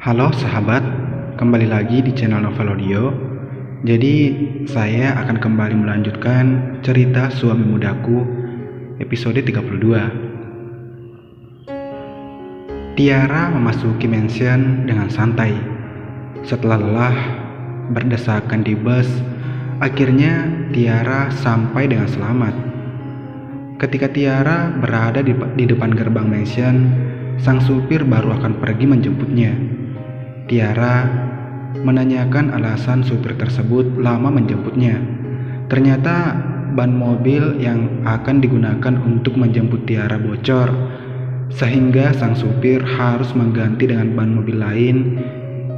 Halo sahabat, kembali lagi di channel Novel Audio. Jadi saya akan kembali melanjutkan cerita Suami Mudaku episode 32. Tiara memasuki mansion dengan santai. Setelah lelah berdesakan di bus, akhirnya Tiara sampai dengan selamat. Ketika Tiara berada di depan gerbang mansion, sang supir baru akan pergi menjemputnya. Tiara menanyakan alasan supir tersebut lama menjemputnya. Ternyata ban mobil yang akan digunakan untuk menjemput Tiara bocor, sehingga sang supir harus mengganti dengan ban mobil lain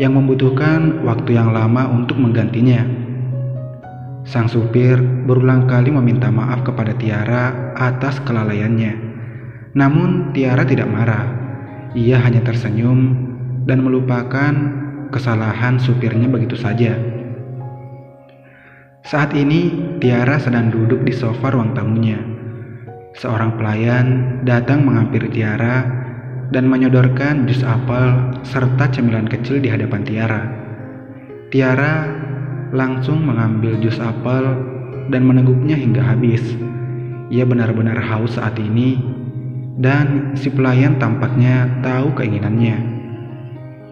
yang membutuhkan waktu yang lama untuk menggantinya. Sang supir berulang kali meminta maaf kepada Tiara atas kelalaiannya. Namun Tiara tidak marah. Ia hanya tersenyum dan melupakan kesalahan supirnya begitu saja. Saat ini Tiara sedang duduk di sofa ruang tamunya. Seorang pelayan datang menghampiri Tiara dan menyodorkan jus apel serta cemilan kecil di hadapan Tiara. Tiara langsung mengambil jus apel dan meneguknya hingga habis. Ia benar-benar haus saat ini, dan si pelayan tampaknya tahu keinginannya.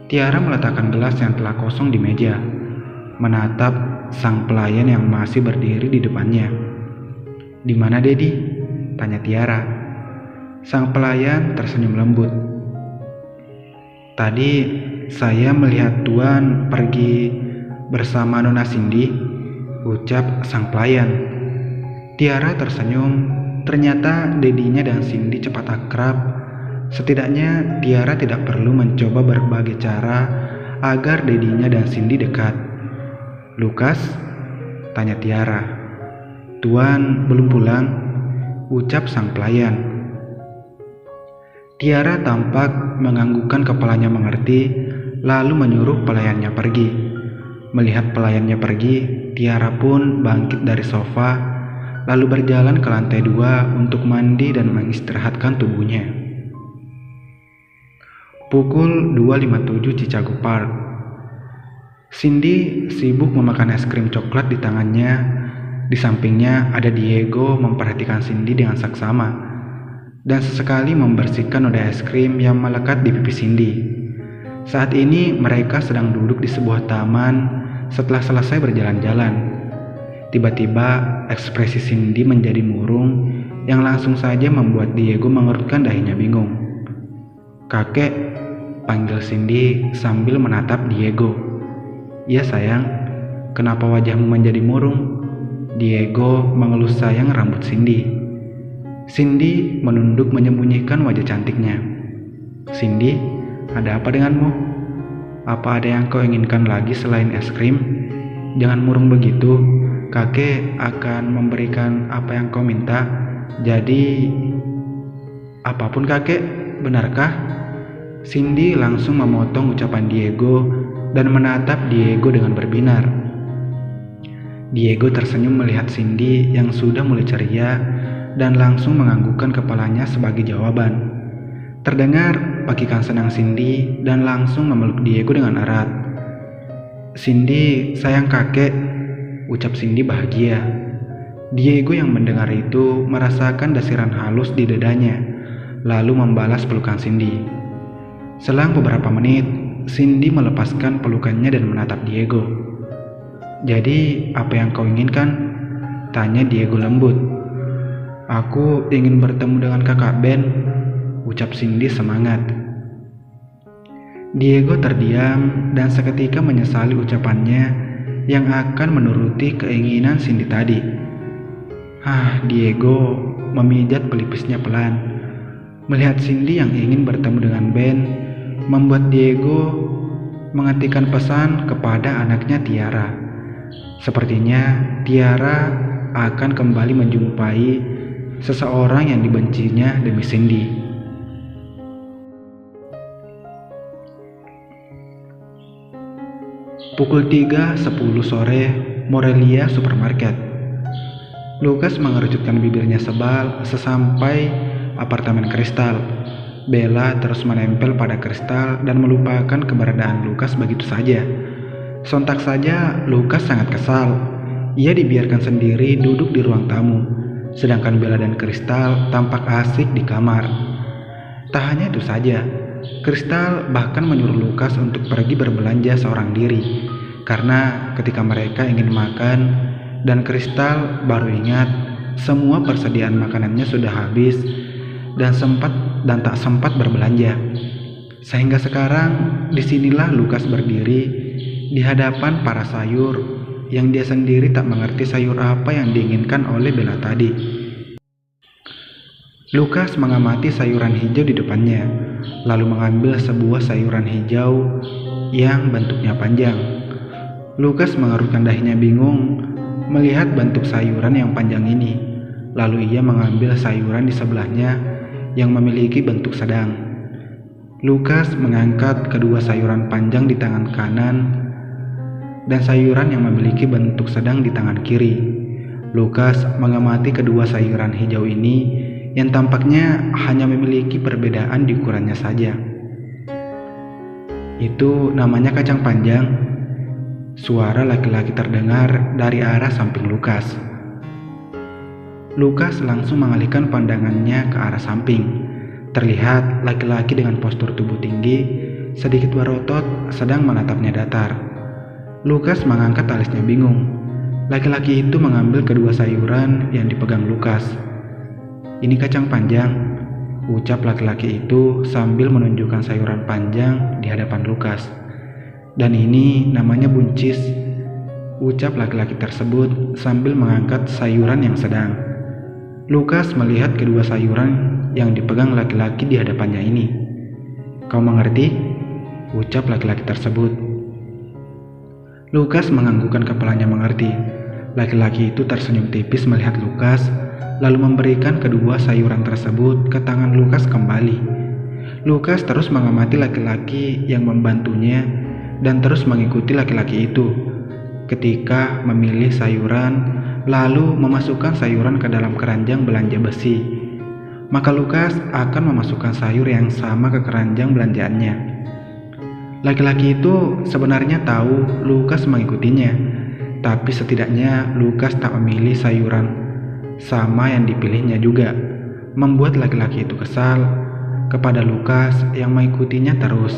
Tiara meletakkan gelas yang telah kosong di meja, menatap sang pelayan yang masih berdiri di depannya. "Di mana Dedi?" tanya Tiara. Sang pelayan tersenyum lembut. "Tadi saya melihat Tuan pergi bersama Nona Cindy," ucap sang pelayan. Tiara tersenyum. Ternyata Dedinya dan Cindy cepat akrab. Setidaknya Tiara tidak perlu mencoba berbagai cara agar Dedinya dan Cindy dekat. "Lukas?" tanya Tiara. "Tuan belum pulang," ucap sang pelayan. Tiara tampak menganggukkan kepalanya mengerti, lalu menyuruh pelayannya pergi. Melihat pelayannya pergi, Tiara pun bangkit dari sofa, lalu berjalan ke lantai 2 untuk mandi dan mengistirahatkan tubuhnya. Pukul 2.57 Chicago Park. Cindy sibuk memakan es krim coklat di tangannya. Di sampingnya ada Diego memperhatikan Cindy dengan saksama, dan sesekali membersihkan noda es krim yang melekat di pipi Cindy. Saat ini mereka sedang duduk di sebuah taman setelah selesai berjalan-jalan. Tiba-tiba ekspresi Cindy menjadi murung yang langsung saja membuat Diego mengerutkan dahinya bingung. "Kakek," panggil Cindy sambil menatap Diego. "Iya sayang, kenapa wajahmu menjadi murung?" Diego mengelus sayang rambut Cindy. Cindy menunduk menyembunyikan wajah cantiknya. "Cindy, ada apa denganmu? Apa ada yang kau inginkan lagi selain es krim? Jangan murung begitu. Kakek akan memberikan apa yang kau minta. Jadi, apapun kakek, benarkah?" Cindy langsung memotong ucapan Diego dan menatap Diego dengan berbinar. Diego tersenyum melihat Cindy yang sudah mulai ceria dan langsung menganggukkan kepalanya sebagai jawaban. Terdengar pakikan senang Cindy dan langsung memeluk Diego dengan erat. "Cindy, sayang kakek," ucap Cindy bahagia. Diego yang mendengar itu merasakan desiran halus di dadanya, lalu membalas pelukan Cindy. Selang beberapa menit, Cindy melepaskan pelukannya dan menatap Diego. "Jadi, apa yang kau inginkan?" tanya Diego lembut. "Aku ingin bertemu dengan kakak Ben," ucap Cindy semangat. Diego terdiam dan seketika menyesali ucapannya yang akan menuruti keinginan Cindy tadi. Diego memijat pelipisnya pelan. Melihat Cindy yang ingin bertemu dengan Ben membuat Diego mengetikkan pesan kepada anaknya Tiara. Sepertinya Tiara akan kembali menjumpai seseorang yang dibencinya demi Cindy. Pukul 3.10 sore, Morelia Supermarket. Lukas mengerucutkan bibirnya sebal sesampai apartemen Kristal. Bella terus menempel pada kristal dan melupakan keberadaan Lukas begitu saja. Sontak saja Lukas sangat kesal. Ia dibiarkan sendiri duduk di ruang tamu, sedangkan Bella dan kristal tampak asik di kamar. Tak hanya itu saja, kristal bahkan menyuruh Lukas untuk pergi berbelanja seorang diri, karena ketika mereka ingin makan dan kristal baru ingat semua persediaan makanannya sudah habis dan tak sempat berbelanja. Sehingga sekarang disinilah Lukas berdiri di hadapan para sayur yang dia sendiri tak mengerti sayur apa yang diinginkan oleh Bella tadi. Lukas mengamati sayuran hijau di depannya, lalu mengambil sebuah sayuran hijau yang bentuknya panjang. Lukas mengerutkan dahinya bingung melihat bentuk sayuran yang panjang ini. Lalu ia mengambil sayuran di sebelahnya yang memiliki bentuk sedang. Lukas mengangkat kedua sayuran panjang di tangan kanan dan sayuran yang memiliki bentuk sedang di tangan kiri. Lukas mengamati kedua sayuran hijau ini yang tampaknya hanya memiliki perbedaan di ukurannya saja. Itu namanya kacang panjang. Suara laki-laki terdengar dari arah samping Lukas. Lukas langsung mengalihkan pandangannya ke arah samping. Terlihat laki-laki dengan postur tubuh tinggi, sedikit berotot, sedang menatapnya datar. Lukas mengangkat alisnya bingung. Laki-laki itu mengambil kedua sayuran yang dipegang Lukas. "Ini kacang panjang," ucap laki-laki itu sambil menunjukkan sayuran panjang di hadapan Lukas. "Dan ini namanya buncis," ucap laki-laki tersebut sambil mengangkat sayuran yang sedang. Lukas melihat kedua sayuran yang dipegang laki-laki di hadapannya ini. "Kau mengerti?" ucap laki-laki tersebut. Lukas menganggukkan kepalanya mengerti. Laki-laki itu tersenyum tipis melihat Lukas, lalu memberikan kedua sayuran tersebut ke tangan Lukas kembali. Lukas terus mengamati laki-laki yang membantunya dan terus mengikuti laki-laki itu ketika memilih sayuran, lalu memasukkan sayuran ke dalam keranjang belanja besi. Maka Lukas akan memasukkan sayur yang sama ke keranjang belanjaannya. Laki-laki itu sebenarnya tahu Lukas mengikutinya, tapi setidaknya Lukas tak memilih sayuran sama yang dipilihnya juga, membuat laki-laki itu kesal kepada Lukas yang mengikutinya terus.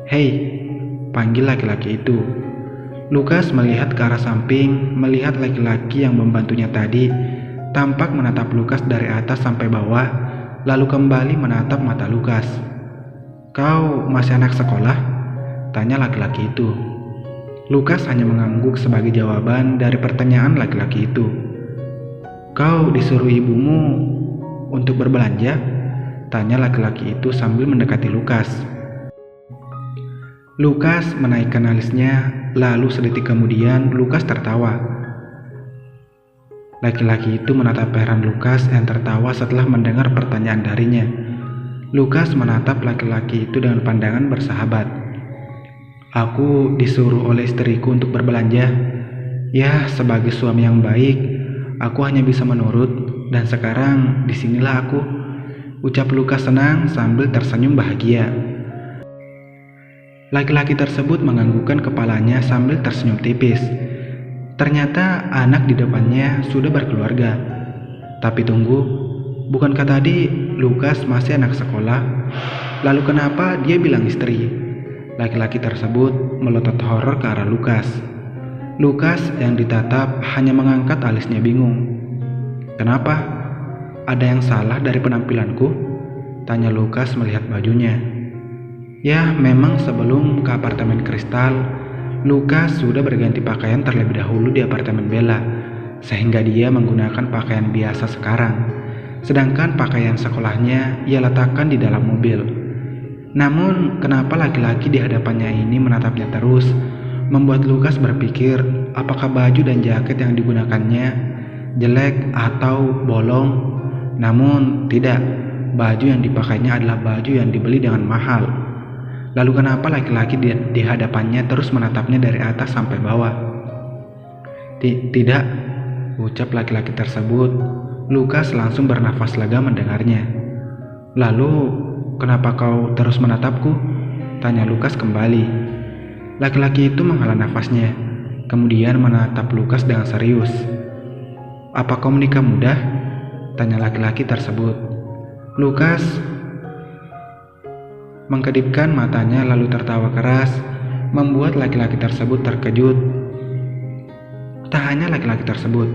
"Hei," panggil laki-laki itu. Lukas melihat ke arah samping, melihat laki-laki yang membantunya tadi tampak menatap Lukas dari atas sampai bawah, lalu kembali menatap mata Lukas. "Kau masih anak sekolah?" tanya laki-laki itu. Lukas hanya mengangguk sebagai jawaban dari pertanyaan laki-laki itu. "Kau disuruh ibumu untuk berbelanja?" tanya laki-laki itu sambil mendekati Lukas. Lukas menaikkan alisnya, lalu sedetik kemudian Lukas tertawa. Laki-laki itu menatap heran Lukas yang tertawa setelah mendengar pertanyaan darinya. Lukas menatap laki-laki itu dengan pandangan bersahabat. "Aku disuruh oleh istriku untuk berbelanja. Ya, sebagai suami yang baik, aku hanya bisa menurut, dan sekarang disinilah aku," ucap Lukas senang sambil tersenyum bahagia. Laki-laki tersebut menganggukkan kepalanya sambil tersenyum tipis. Ternyata anak di depannya sudah berkeluarga. Tapi tunggu, bukankah tadi Lukas masih anak sekolah? Lalu kenapa dia bilang istri? Laki-laki tersebut melotot horor ke arah Lukas. Lukas yang ditatap hanya mengangkat alisnya bingung. "Kenapa? Ada yang salah dari penampilanku?" tanya Lukas melihat bajunya. Ya, memang sebelum ke apartemen kristal, Lukas sudah berganti pakaian terlebih dahulu di apartemen Bella, sehingga dia menggunakan pakaian biasa sekarang. Sedangkan pakaian sekolahnya ia letakkan di dalam mobil. Namun, kenapa laki-laki di hadapannya ini menatapnya terus, membuat Lukas berpikir apakah baju dan jaket yang digunakannya jelek atau bolong. Namun tidak, baju yang dipakainya adalah baju yang dibeli dengan mahal. Lalu kenapa laki-laki di hadapannya terus menatapnya dari atas sampai bawah? "Tidak," ucap laki-laki tersebut. Lukas langsung bernafas lega mendengarnya. Lalu, kenapa kau terus menatapku?" tanya Lukas kembali. Laki-laki itu menghela nafasnya, kemudian menatap Lukas dengan serius. "Apa kau menikah muda?" tanya laki-laki tersebut. Lukas mengkedipkan matanya lalu tertawa keras, membuat laki-laki tersebut terkejut. Tak hanya laki-laki tersebut,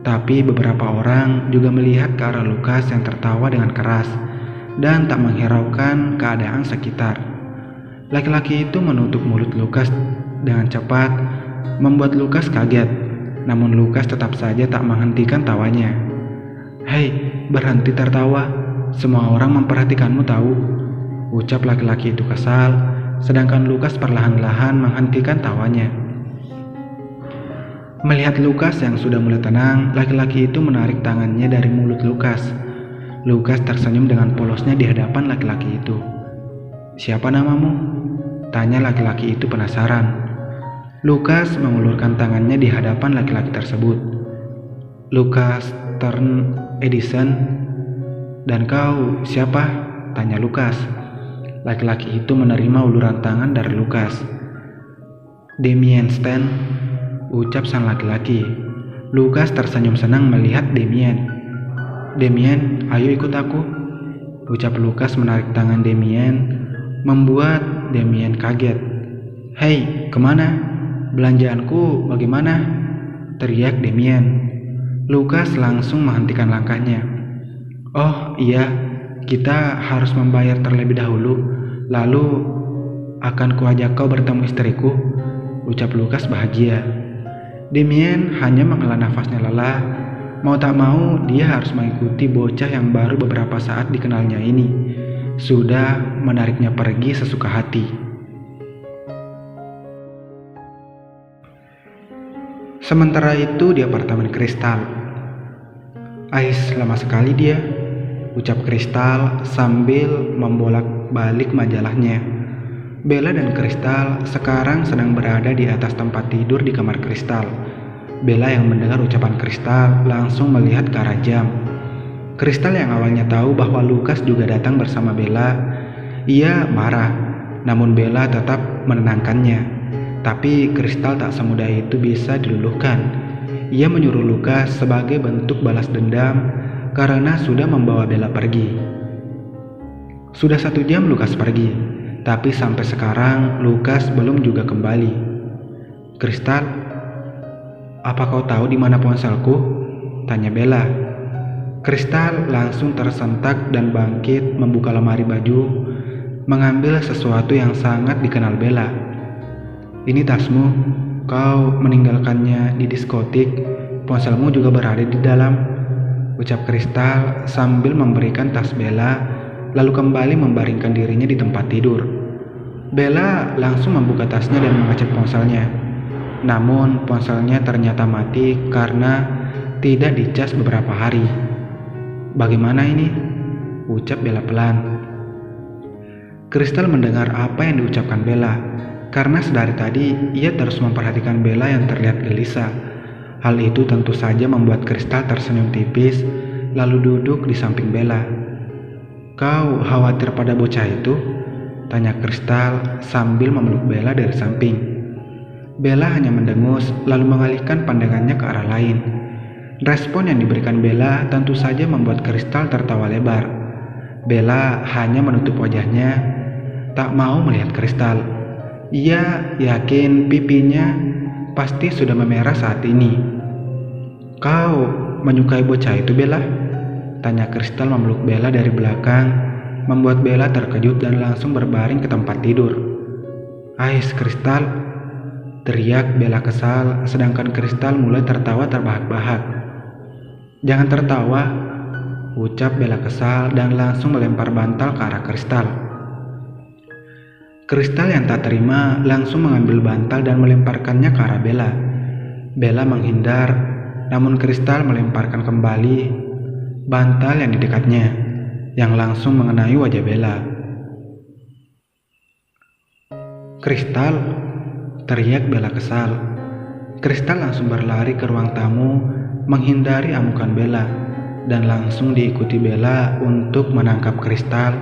tapi beberapa orang juga melihat ke arah Lukas yang tertawa dengan keras dan tak menghiraukan keadaan sekitar. Laki-laki itu menutup mulut Lukas dengan cepat, membuat Lukas kaget. Namun Lukas tetap saja tak menghentikan tawanya. "Hei, berhenti tertawa. Semua orang memperhatikanmu tahu," ucap laki-laki itu kesal, sedangkan Lukas perlahan-lahan menghentikan tawanya. Melihat Lukas yang sudah mulai tenang, laki-laki itu menarik tangannya dari mulut Lukas. Lukas tersenyum dengan polosnya di hadapan laki-laki itu. "Siapa namamu?" tanya laki-laki itu penasaran. Lukas mengulurkan tangannya di hadapan laki-laki tersebut. "Lukas Turn Edison." "Dan kau siapa?" tanya Lukas. Laki-laki itu menerima uluran tangan dari Lukas. "Damien Stan," ucap sang laki-laki. Lukas tersenyum senang melihat Damien. "Damien, ayo ikut aku," ucap Lukas menarik tangan Damien, membuat Damien kaget. "Hei, kemana? Belanjaanku bagaimana?" teriak Damien. Lukas langsung menghentikan langkahnya. "Oh iya, kita harus membayar terlebih dahulu, lalu akan kuajak kau bertemu istriku," ucap Lukas bahagia. Damien hanya menghela nafasnya lelah. Mau tak mau, dia harus mengikuti bocah yang baru beberapa saat dikenalnya ini. Sudah menariknya pergi sesuka hati. Sementara itu di apartemen Kristal. "Ais, lama sekali dia," ucap Kristal sambil membolak-balik majalahnya. Bella dan Kristal sekarang sedang berada di atas tempat tidur di kamar Kristal. Bella yang mendengar ucapan Kristal langsung melihat ke arah jam. Kristal yang awalnya tahu bahwa Lukas juga datang bersama Bella, ia marah, namun Bella tetap menenangkannya. Tapi Kristal tak semudah itu bisa diluluhkan. Ia menyuruh Lukas sebagai bentuk balas dendam karena sudah membawa Bella pergi. Sudah 1 jam Lukas pergi, tapi sampai sekarang Lukas belum juga kembali. "Kristal, apa kau tahu di mana ponselku?" tanya Bella. Kristal langsung tersentak dan bangkit membuka lemari baju, mengambil sesuatu yang sangat dikenal Bella. "Ini tasmu, kau meninggalkannya di diskotik, ponselmu juga berada di dalam," ucap Kristal sambil memberikan tas Bella, lalu kembali membaringkan dirinya di tempat tidur. Bella langsung membuka tasnya dan mengecek ponselnya. Namun ponselnya ternyata mati karena tidak dicas beberapa hari. "Bagaimana ini?" ucap Bella pelan. Kristal mendengar apa yang diucapkan Bella, karena sedari tadi ia terus memperhatikan Bella yang terlihat gelisah. Hal itu tentu saja membuat Kristal tersenyum tipis, lalu duduk di samping Bella. "Kau khawatir pada bocah itu?" tanya Kristal sambil memeluk Bella dari samping. Bella hanya mendengus lalu mengalihkan pandangannya ke arah lain. Respon yang diberikan Bella tentu saja membuat Kristal tertawa lebar. Bella hanya menutup wajahnya, tak mau melihat Kristal. Ia yakin pipinya pasti sudah memerah saat ini. "Kau menyukai bocah itu, Bella?" tanya Kristal memeluk Bella dari belakang, membuat Bella terkejut dan langsung berbaring ke tempat tidur. "Ais, Kristal!" teriak Bella kesal, sedangkan Kristal mulai tertawa terbahak-bahak. "Jangan tertawa," ucap Bella kesal dan langsung melempar bantal ke arah Kristal. Kristal yang tak terima langsung mengambil bantal dan melemparkannya ke arah Bella. Bella menghindar, namun Kristal melemparkan kembali bantal yang di dekatnya, yang langsung mengenai wajah Bella. "Kristal!" teriak Bella kesal. Kristal langsung berlari ke ruang tamu, menghindari amukan Bella, dan langsung diikuti Bella untuk menangkap Kristal.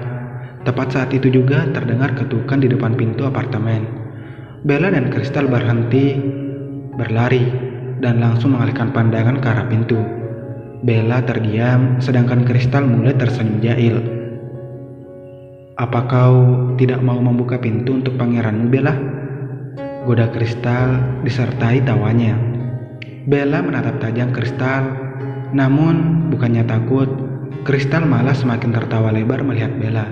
Tepat saat itu juga terdengar ketukan di depan pintu apartemen. Bella dan Kristal berhenti berlari dan langsung mengalihkan pandangan ke arah pintu. Bella terdiam, sedangkan Kristal mulai tersenyum jahil. "Apa kau tidak mau membuka pintu untuk pangeranmu, Bella?" goda Kristal disertai tawanya. Bella menatap tajam Kristal, namun bukannya takut, Kristal malah semakin tertawa lebar melihat Bella.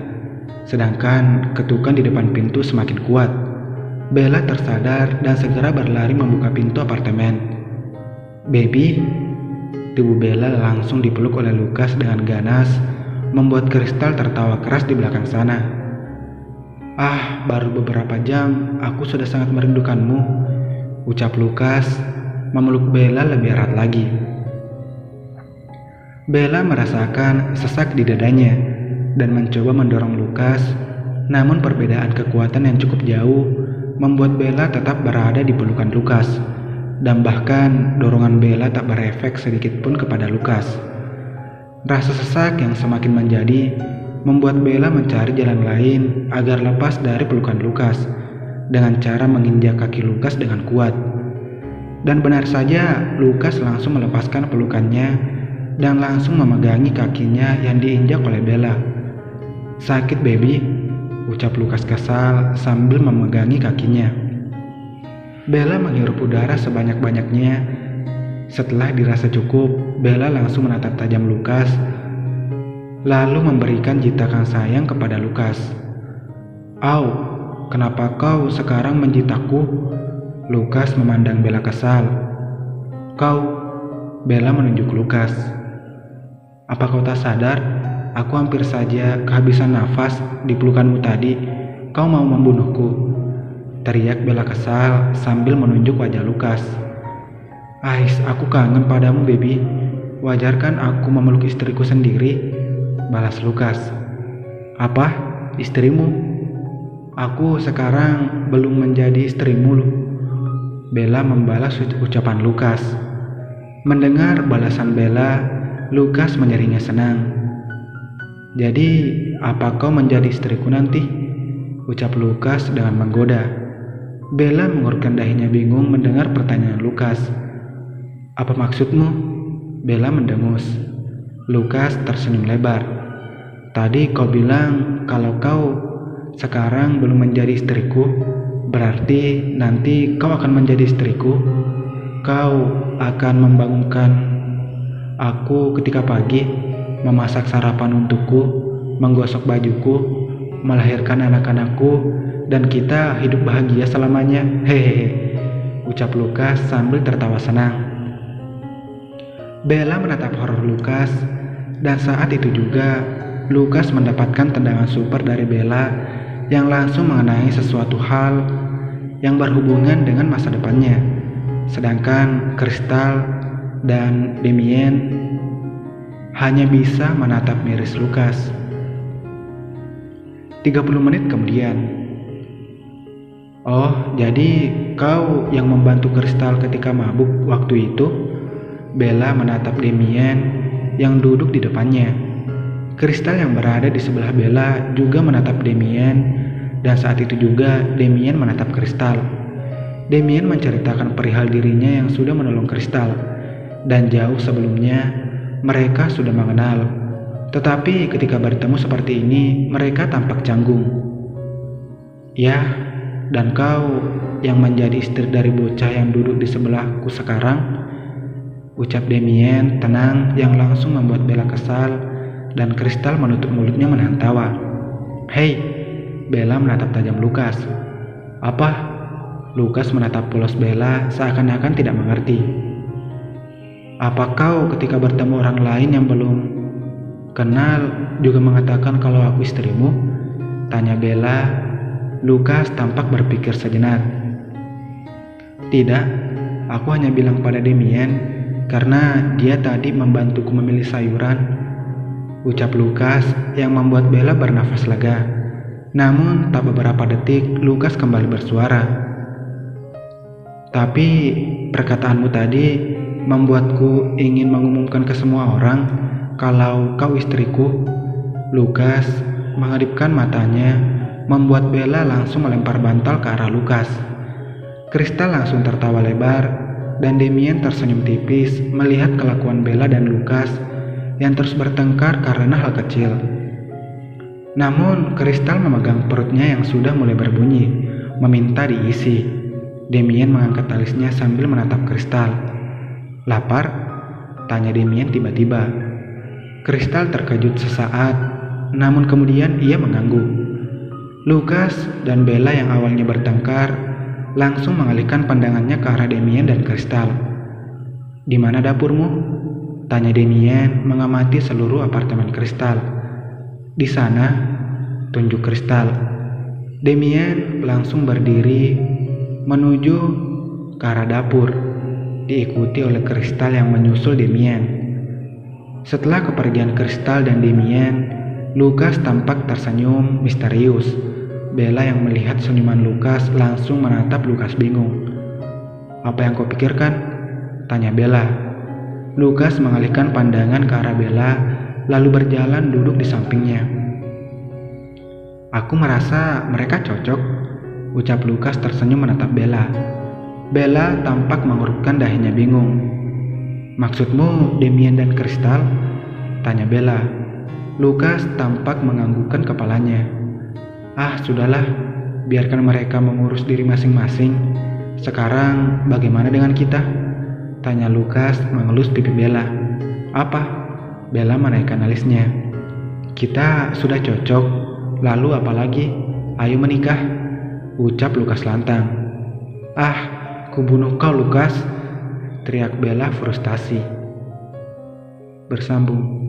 Sedangkan ketukan di depan pintu semakin kuat. Bella tersadar dan segera berlari membuka pintu apartemen. "Baby," tubuh Bella langsung dipeluk oleh Lukas dengan ganas, membuat Kristal tertawa keras di belakang sana. "Ah, baru beberapa jam, aku sudah sangat merindukanmu," ucap Lukas, memeluk Bella lebih erat lagi. Bella merasakan sesak di dadanya dan mencoba mendorong Lukas, namun perbedaan kekuatan yang cukup jauh membuat Bella tetap berada di pelukan Lukas, dan bahkan dorongan Bella tak berefek sedikit pun kepada Lukas. Rasa sesak yang semakin menjadi membuat Bella mencari jalan lain agar lepas dari pelukan Lukas dengan cara menginjak kaki Lukas dengan kuat. Dan benar saja, Lukas langsung melepaskan pelukannya dan langsung memegangi kakinya yang diinjak oleh Bella. "Sakit, baby," ucap Lukas kesal sambil memegangi kakinya. Bella menghirup udara sebanyak-banyaknya. Setelah dirasa cukup, Bella langsung menatap tajam Lukas, lalu memberikan jitakan sayang kepada Lukas. "Au, kenapa kau sekarang menjitakku?" Lukas memandang Bella kesal. "Kau," Bella menunjuk Lukas. "Apa kau tak sadar? Aku hampir saja kehabisan nafas di pelukanmu tadi. Kau mau membunuhku?" teriak Bella kesal sambil menunjuk wajah Lukas. "Ais, aku kangen padamu, baby. Wajar kan aku memeluk istriku sendiri?" balas Lukas. "Apa? Istrimu? Aku sekarang belum menjadi istrimu," Bella membalas ucapan Lukas. Mendengar balasan Bella, Lukas menjadinya senang. "Jadi, apa kau menjadi istriku nanti?" ucap Lukas dengan menggoda. Bella mengurutkan dahinya bingung mendengar pertanyaan Lukas. "Apa maksudmu?" Bella mendengus. Lukas tersenyum lebar. "Tadi kau bilang kalau kau sekarang belum menjadi istriku, berarti nanti kau akan menjadi istriku. Kau akan membangunkan aku ketika pagi, memasak sarapan untukku, menggosok bajuku, melahirkan anak-anakku, dan kita hidup bahagia selamanya. Hehehe," ucap Lukas sambil tertawa senang. Bella menatap horor Lukas, dan saat itu juga Lukas mendapatkan tendangan super dari Bella yang langsung mengenai sesuatu hal yang berhubungan dengan masa depannya. Sedangkan Kristal dan Damien hanya bisa menatap miris Lukas. 30 menit kemudian. "Oh, jadi kau yang membantu Kristal ketika mabuk waktu itu?" Bella menatap Damien yang duduk di depannya. Kristal yang berada di sebelah Bella juga menatap Damien, dan saat itu juga Damien menatap Kristal. Damien menceritakan perihal dirinya yang sudah menolong Kristal, dan jauh sebelumnya mereka sudah mengenal. Tetapi ketika bertemu seperti ini, mereka tampak canggung. "Ya, dan kau yang menjadi istri dari bocah yang duduk di sebelahku sekarang?" ucap Damien tenang yang langsung membuat Bella kesal, dan Kristal menutup mulutnya menahan tawa. "Hei," Bella menatap tajam Lukas. "Apa?" Lukas menatap polos Bella seakan-akan tidak mengerti. "Apa kau ketika bertemu orang lain yang belum kenal juga mengatakan kalau aku istrimu?" tanya Bella. Lukas tampak berpikir sejenak. "Tidak, aku hanya bilang pada Damien karena dia tadi membantuku memilih sayuran," ucap Lukas yang membuat Bella bernafas lega. Namun tak beberapa detik Lukas kembali bersuara. "Tapi perkataanmu tadi membuatku ingin mengumumkan ke semua orang kalau kau istriku." Lukas mengedipkan matanya, membuat Bella langsung melempar bantal ke arah Lukas. Kristal langsung tertawa lebar, dan Damien tersenyum tipis melihat kelakuan Bella dan Lukas yang terus bertengkar karena hal kecil. Namun, Kristal memegang perutnya yang sudah mulai berbunyi, meminta diisi. Damien mengangkat alisnya sambil menatap Kristal. "Lapar?" tanya Damien tiba-tiba. Kristal terkejut sesaat, namun kemudian ia mengangguk. Lukas dan Bella yang awalnya bertengkar langsung mengalihkan pandangannya ke arah Damien dan Kristal. "Di mana dapurmu?" tanya Damien mengamati seluruh apartemen Kristal. "Di sana," tunjuk Kristal. Damien langsung berdiri menuju ke arah dapur, diikuti oleh Kristal yang menyusul Damien. Setelah kepergian Kristal dan Damien, Lukas tampak tersenyum misterius. Bella yang melihat senyuman Lukas langsung menatap Lukas bingung. "Apa yang kau pikirkan?" tanya Bella. Lukas mengalihkan pandangan ke arah Bella, lalu berjalan duduk di sampingnya. "Aku merasa mereka cocok," ucap Lukas tersenyum menatap Bella. Bella tampak mengurutkan dahinya bingung. "Maksudmu Damien dan Kristal?" tanya Bella. Lukas tampak menganggukkan kepalanya. "Ah, sudahlah, biarkan mereka mengurus diri masing-masing. Sekarang bagaimana dengan kita?" tanya Lukas mengelus pipi Bella. "Apa?" Bella menaikkan alisnya. "Kita sudah cocok, lalu apa lagi? Ayo menikah," ucap Lukas lantang. "Ah, kubunuh kau Lukas," teriak Bella frustasi. Bersambung.